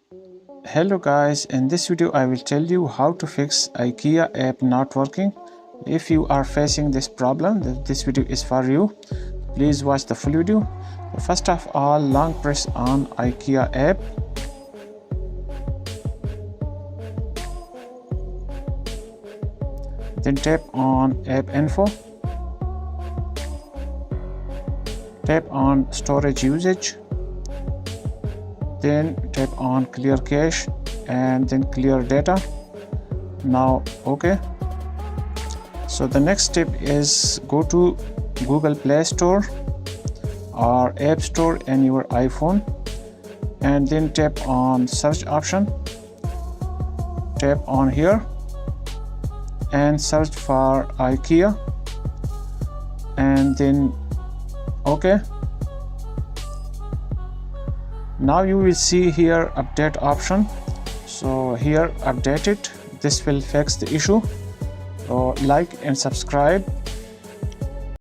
Hello guys, in this video I will tell you how to fix IKEA app not working. If you are facing this problem, this video is for you. Please watch the full video. First of all, long press on IKEA app. Then tap on app info. Tap on storage usage. Then tap on clear cache and then clear data. Now okay. So the next step is go to Google Play Store or App Store in your iPhone and then tap on search option. Tap on here and search for IKEA and then okay. Now you will see here update option. So here update it. This will fix the issue. So like and subscribe.